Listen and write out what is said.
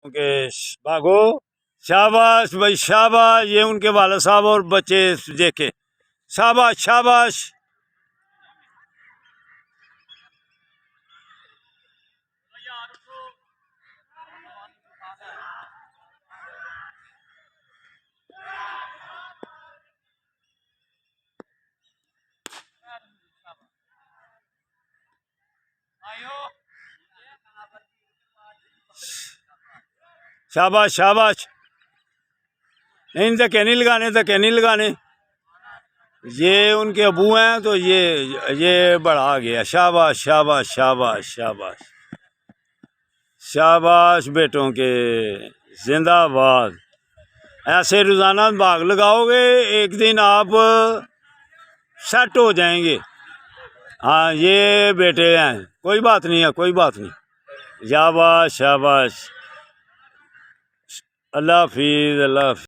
Okay भागो। शाबाश भाई शाबाश, ये उनके वाला साहब और बच्चे देखे। शाबाश शाबाश। शाबाश शाबाश। नहीं धक्के नहीं लगाने, धक्के नहीं लगाने। ये उनके अबू हैं तो ये बढ़ा गया। शाबाश शाबाश शाबाश शाबाश शाबाश बेटों के, जिंदाबाद। ऐसे रोज़ाना भाग लगाओगे एक दिन आप सेट हो जाएंगे। हाँ ये बेटे हैं, कोई बात नहीं है, कोई बात नहीं। शाबाश शाबाश। अल्लाह हाफिज़, अल्लाह हाफिज़।